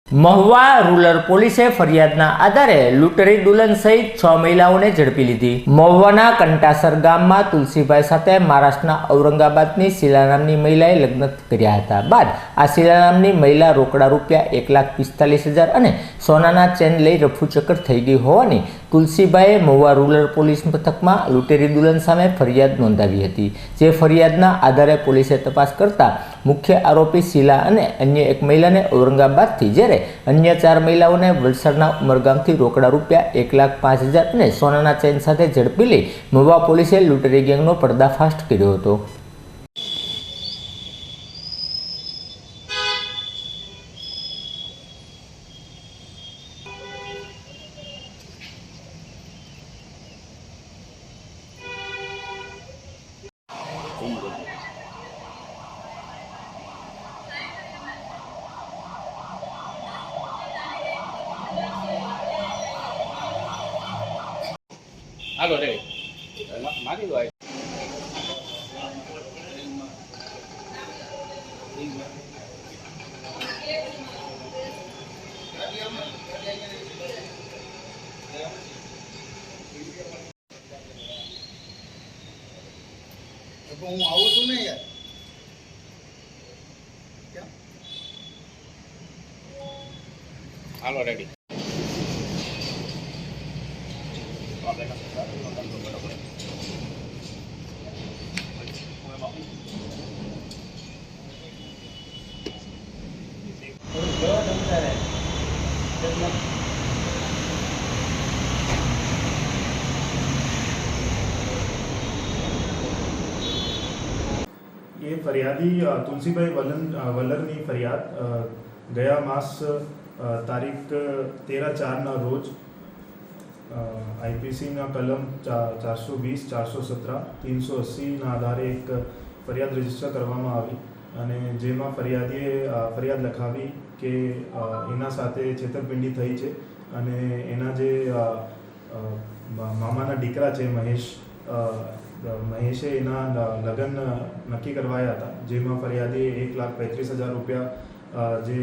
Mahuva rural પોલીસે ફરિયાદના આધારે લૂંટરી દુલ્હન સહિત 6 મહિલાઓને ઝડપી લીધી। મહુવાના કંટાસર ગામમાં તુલસીભાઈ સાથે મહારાષ્ટ્રના ઔરંગાબાદની શીલા નામની મહિલાએ લગ્ન કર્યા હતા। બાદ આ શીલા નામની મહિલા રોકડા રૂપિયા 1,45,000 અને સોનાના ચેન લઈ રફુચક્કર થઈ ગઈ હોવાની તુલસીભાઈએ મહુવા રૂરલ પોલીસ મથકમાં લૂંટેરી દુલ્હન સામે ફરિયાદ નોંધાવી હતી। જે ફરિયાદના આધારે પોલીસે તપાસ કરતા મુખ્ય આરોપી શીલા અને અન્ય એક મહિલાને ઔરંગાબાદથી જ્યારે અન્ય 4 મહિલાઓને વલસાડના ઉમરગામથી રોકડા રૂપિયા 1,05,000 અને સોનાના ચેન સાથે ઝડપી લઈ મહુવા પોલીસે લૂંટરી ગેંગનો પર્દાફાશ કર્યો હતો। હાલો રે મારી વાત હું આવું છું ને યાર હાલો રેડી ये फरियादी तुलसीभाई वल्लरनी फरियाद ગયા માસ તારીખ 13/4ના રોજ આઈપીસીના કલમ 420, 417, 380ના આધારે એક ફરિયાદ રજીસ્ટર કરવામાં આવી અને જેમાં ફરિયાદીએ ફરિયાદ લખાવી કે એના સાથે છેતરપિંડી થઈ છે અને એના જે મામાના દીકરા છે મહેશે એના લગ્ન નક્કી કરવાયા હતા, જેમાં ફરિયાદીએ 1,35,000 રૂપિયા જે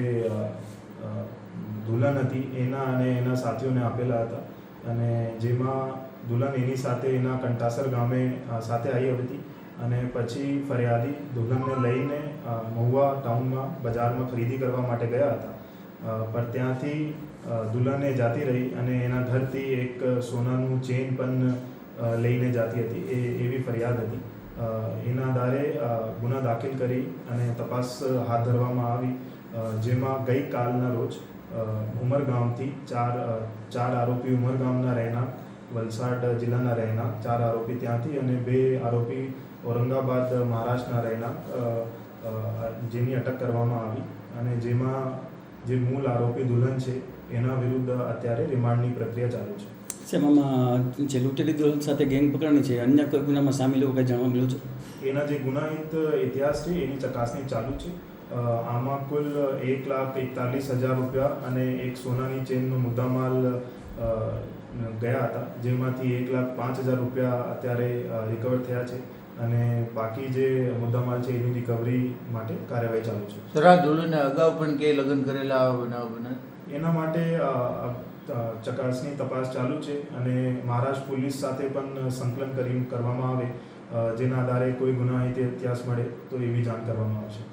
દુલ્હન હતી એના અને એના સાથીઓને આપેલા હતા અને જેમાં દુલ્હન એની સાથે એના કંટાસર ગામે સાથે આવી હતી અને પછી ફરિયાદી દુલ્હનને લઈને મહુવા ટાઉનમાં બજારમાં ખરીદી કરવા માટે ગયા હતા, પણ ત્યાંથી દુલ્હને જાતી રહી અને એના ઘરથી એક સોનાનું ચેન પણ લઈને જાતી હતી એવી ફરિયાદ હતી। એના આધારે ગુના દાખલ કરી અને તપાસ હાથ ધરવામાં આવી, જેમાં ગઈકાલના રોજ ઉમરગામથી ચાર આરોપી ઉમરગામના રહેનાર, વલસાડ જિલ્લાના રહેનાર 4 આરોપી ત્યાંથી અને 2 આરોપી ઔરંગાબાદ મહારાષ્ટ્રના રહેનાર જેની અટક કરવામાં આવી અને જેમાં જે મૂળ આરોપી દુલ્હન છે એના વિરુદ્ધ અત્યારે રિમાન્ડની પ્રક્રિયા ચાલુ છે। આમાં જે લૂંટેરી દુલ્હન સાથે ગેંગ પકડવાની છે, અન્ય કોઈ ગુનામાં સામેલ એવું કંઈ જાણવા મળ્યું છે? એના જે ગુનાહિત ઇતિહાસ છે એની ચકાસણી ચાલુ છે। આમાં કુલ 1,41,000 રૂપિયા અને એક સોનાની ચેનનો મુદ્દામાલ ગયા હતા, જેમાંથી 1,05,000 રૂપિયા અત્યારે રિકવર થયા છે અને બાકી જે મુદ્દામાલ છે એની રિકવરી માટે કાર્યવાહી ચાલુ છે। સર, આ દુલ્હને અગાઉ પણ કે લગ્ન કરેલા બનાવ બને એના માટે ચકાસણી તપાસ ચાલુ છે અને મહારાષ્ટ્ર પોલીસ સાથે પણ સંકલન કરવામાં આવે, જેના આધારે કોઈ ગુનાહિત ઇતિહાસ મળે તો એવી જાણ કરવામાં આવશે।